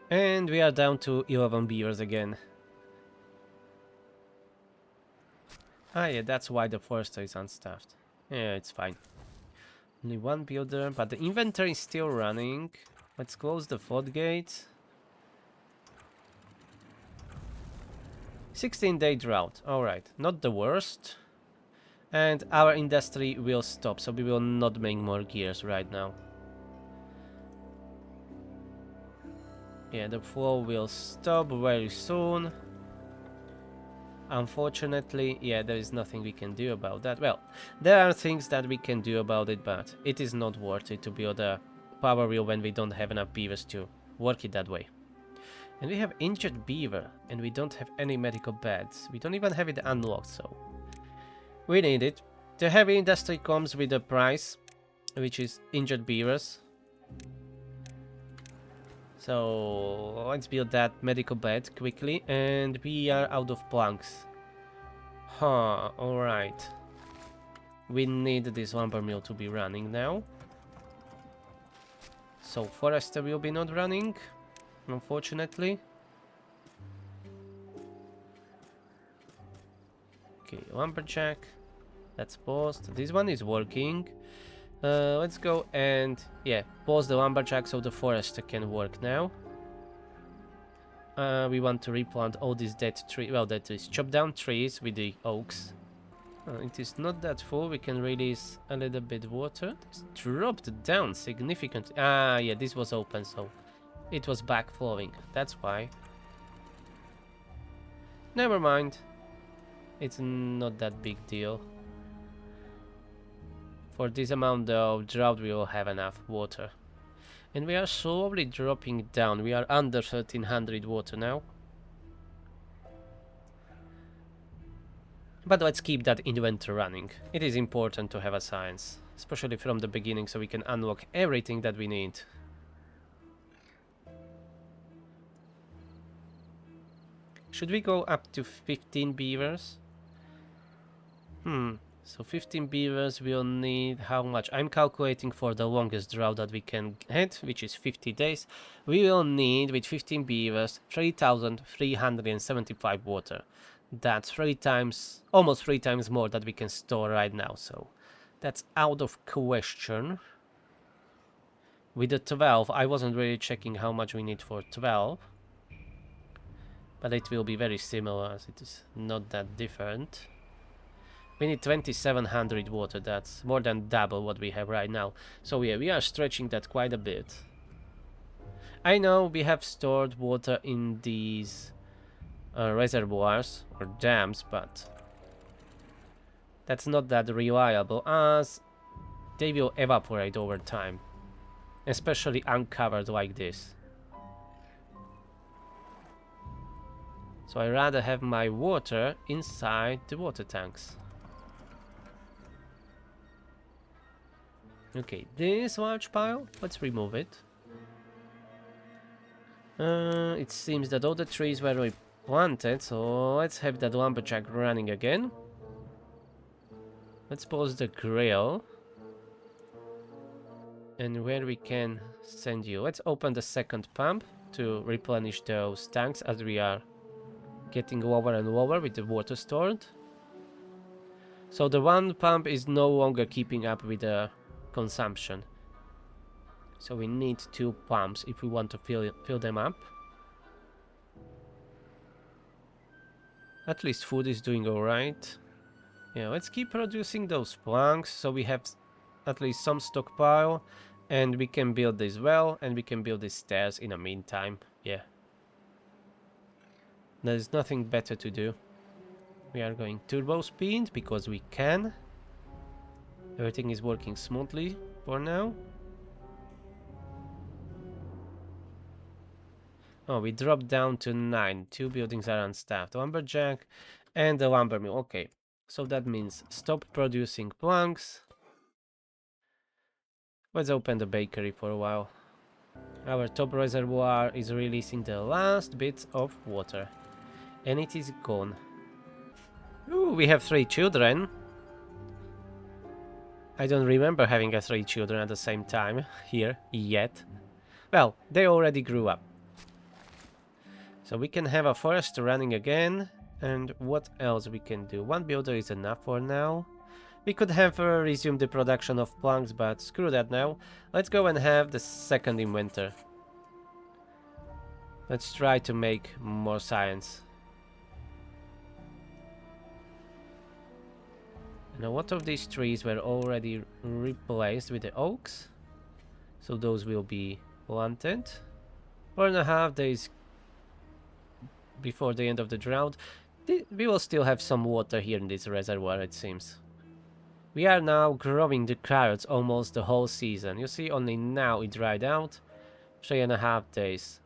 And we are down to 11 beavers again. Ah yeah, that's why the forester is unstaffed. Yeah, it's fine. Only 1 builder, but the inventory is still running. Let's close the Floodgate. 16-day drought. Alright, not the worst. And our industry will stop, so we will not make more gears right now. Yeah, the flow will stop very soon. Unfortunately, yeah, there is nothing we can do about that. Well, there are things that we can do about it, but it is not worth it to build a power wheel when we don't have enough beavers to work it that way. And we have injured beaver, and we don't have any medical beds. We don't even have it unlocked, so we need it. The heavy industry comes with a price, which is injured beavers. So let's build that medical bed quickly, and we are out of planks. Huh, alright. We need this lumber mill to be running now. So forester will be not running, unfortunately. Okay, lumberjack. That's paused. This one is working. Let's go and, yeah, pause the lumberjack so the forester can work now. We want to replant all these dead trees, well, that is chop down trees with the oaks. It is not that full, we can release a little bit water. It's dropped down significantly. Ah, yeah, this was open, so it was backflowing, that's why. Never mind. It's not that big deal. For this amount of drought we will have enough water. And we are slowly dropping down. We are under 1300 water now. But let's keep that inventory running. It is important to have a science, especially from the beginning, so we can unlock everything that we need. Should we go up to 15 beavers? So 15 beavers will need how much? I'm calculating for the longest drought that we can hit, which is 50 days. We will need, with 15 beavers, 3,375 water. That's almost 3 times more that we can store right now, so that's out of question. With the 12, I wasn't really checking how much we need for 12. But it will be very similar, as it is not that different. We need 2700 water, that's more than double what we have right now. So yeah, we are stretching that quite a bit. I know we have stored water in these reservoirs or dams, but that's not that reliable, as they will evaporate over time. Especially uncovered like this. So I rather have my water inside the water tanks. Okay, this large pile, let's remove it. It seems that all the trees were replanted, so let's have that lumberjack running again. Let's pause the grill. And where we can send you. Let's open the second pump to replenish those tanks, as we are getting lower and lower with the water stored. So the one pump is no longer keeping up with the consumption. So we need 2 pumps if we want to fill them up. At least food is doing alright. Yeah, let's keep producing those planks so we have at least some stockpile, and we can build this well, and we can build these stairs in the meantime. Yeah. There's nothing better to do. We are going turbo speed because we can. Everything is working smoothly for now. Oh, we dropped down to 9. 2 buildings are unstaffed. Lumberjack and the lumber mill. Okay, so that means stop producing planks. Let's open the bakery for a while. Our top reservoir is releasing the last bits of water. And it is gone. Ooh, we have 3 children. I don't remember having 3 children at the same time here yet. Well, they already grew up. So we can have a forest running again. And what else we can do? 1 builder is enough for now. We could have resumed the production of planks, but screw that now. Let's go and have the second inventor. Let's try to make more science. And a lot of these trees were already replaced with the oaks. So those will be planted. 4.5 days before the end of the drought. We will still have some water here in this reservoir, it seems. We are now growing the carrots almost the whole season. You see, only now it dried out. 3.5 days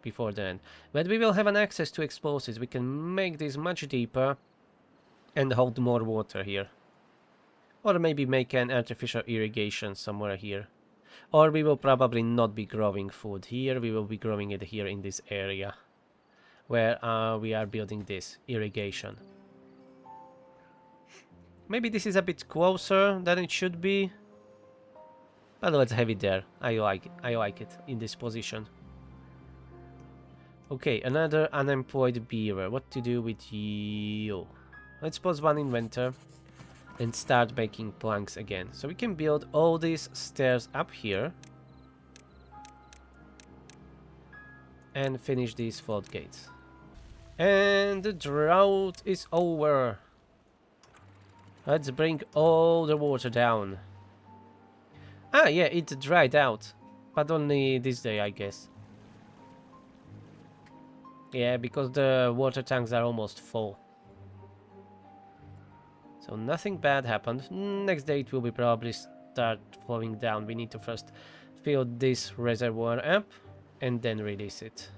before the end. But we will have an access to explosives. We can make this much deeper and hold more water here. Or maybe make an artificial irrigation somewhere here. Or we will probably not be growing food here. We will be growing it here in this area where we are building this irrigation. Maybe this is a bit closer than it should be. But let's have it there. I like it in this position. Okay, another unemployed beaver. What to do with you? Let's pause 1 inventor and start making planks again. So we can build all these stairs up here. And finish these floodgates. And the drought is over. Let's bring all the water down. Ah, yeah, it dried out. But only this day, I guess. Yeah, because the water tanks are almost full. So nothing bad happened. Next day it will be probably start flowing down. We need to first fill this reservoir up and then release it.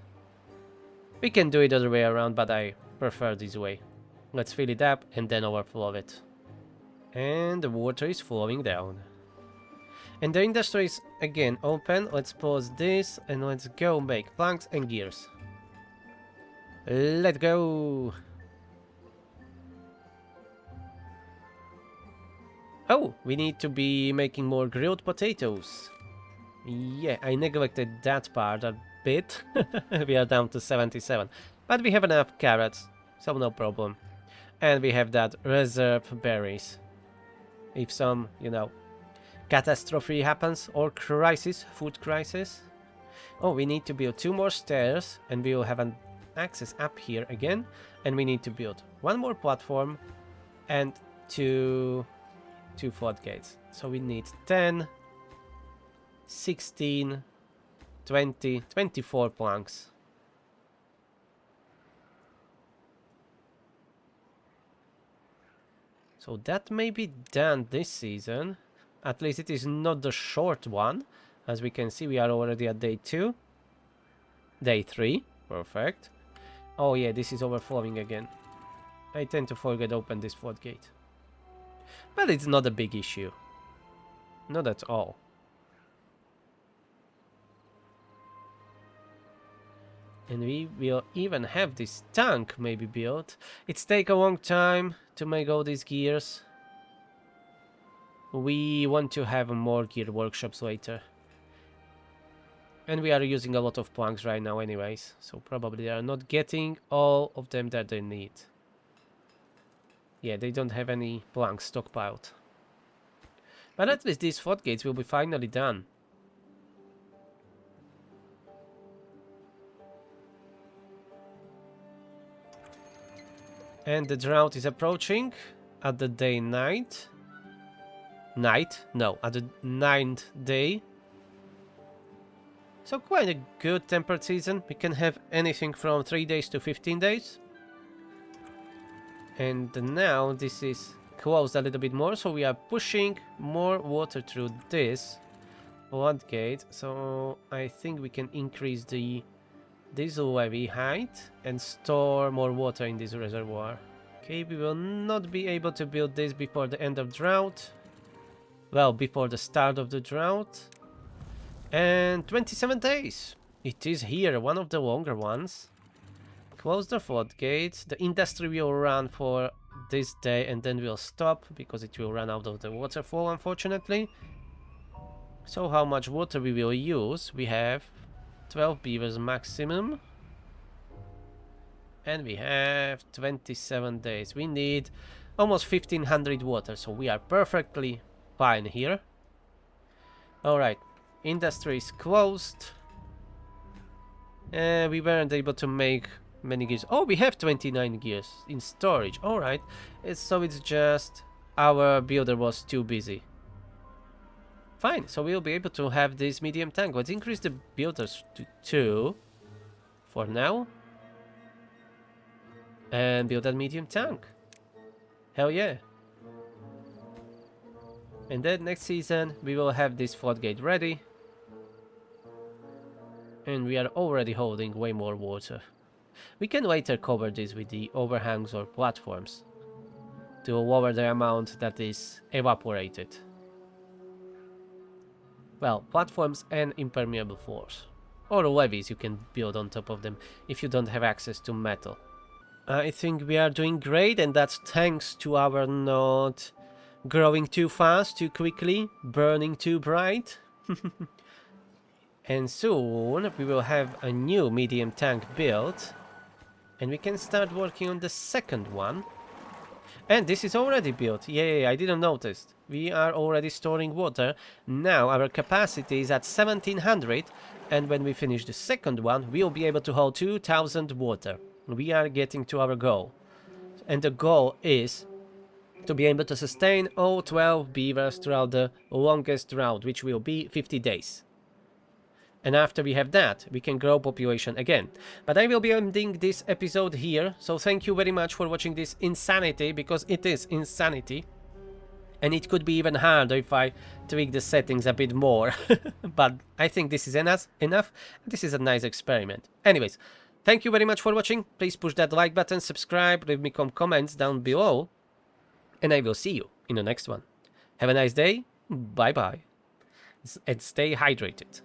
We can do it the other way around, but I prefer this way. Let's fill it up and then overflow it. And the water is flowing down. And the industry is again open. Let's pause this and let's go make planks and gears. Let's go! Oh, we need to be making more grilled potatoes. Yeah, I neglected that part a bit. We are down to 77. But we have enough carrots, so no problem. And we have that reserve berries. If some, you know, catastrophe happens or crisis, food crisis. Oh, we need to build 2 more stairs and we will have an access up here again. And we need to build 1 more platform and 2 floodgates. So we need 10, 16, 20, 24 planks. So that may be done this season. At least it is not the short one. As we can see, we are already at day 2. Day 3. Perfect. Oh yeah, this is overflowing again. I tend to forget to open this floodgate. But it's not a big issue. Not at all. And we will even have this tank maybe built. It's take a long time to make all these gears. We want to have more gear workshops later. And we are using a lot of planks right now anyways. So probably they are not getting all of them that they need. Yeah, they don't have any planks stockpiled. But at least these floodgates will be finally done. And the drought is approaching at the day night. No, at the 9th day. So quite a good temperate season. We can have anything from 3 days to 15 days. And now this is closed a little bit more, so we are pushing more water through this floodgate. So I think we can increase this levee height and store more water in this reservoir. Okay, we will not be able to build this before the end of drought. Well, before the start of the drought. And 27 days. It is here, one of the longer ones. Close the floodgates. The industry will run for this day and then we'll stop because it will run out of the waterfall, unfortunately. So how much water we will use? We have 12 beavers maximum. And we have 27 days. We need almost 1500 water, so we are perfectly fine here. Alright, industry is closed. We weren't able to make many gears. Oh, we have 29 gears in storage. Alright, so it's just our builder was too busy. Fine, so we'll be able to have this medium tank. Let's increase the builders to 2 for now. And build that medium tank. Hell yeah. And then next season we will have this floodgate ready. And we are already holding way more water. We can later cover this with the overhangs or platforms to lower the amount that is evaporated. Well, platforms and impermeable floors. Or levees you can build on top of them if you don't have access to metal. I think we are doing great, and that's thanks to our not growing too fast, too quickly, burning too bright. And soon we will have a new medium tank built. And we can start working on the second one. And this is already built. Yay, I didn't notice. We are already storing water. Now our capacity is at 1700. And when we finish the second one, we'll be able to hold 2000 water. We are getting to our goal. And the goal is to be able to sustain all 12 beavers throughout the longest drought, which will be 50 days. And after we have that, we can grow population again. But I will be ending this episode here, so thank you very much for watching this insanity, because it is insanity. And it could be even harder if I tweak the settings a bit more. But I think this is enough. This is a nice experiment. Anyways, Thank you very much for watching. Please push that like button, subscribe, leave me some comments down below. And I will see you in the next one. Have a nice day. Bye bye. And stay hydrated.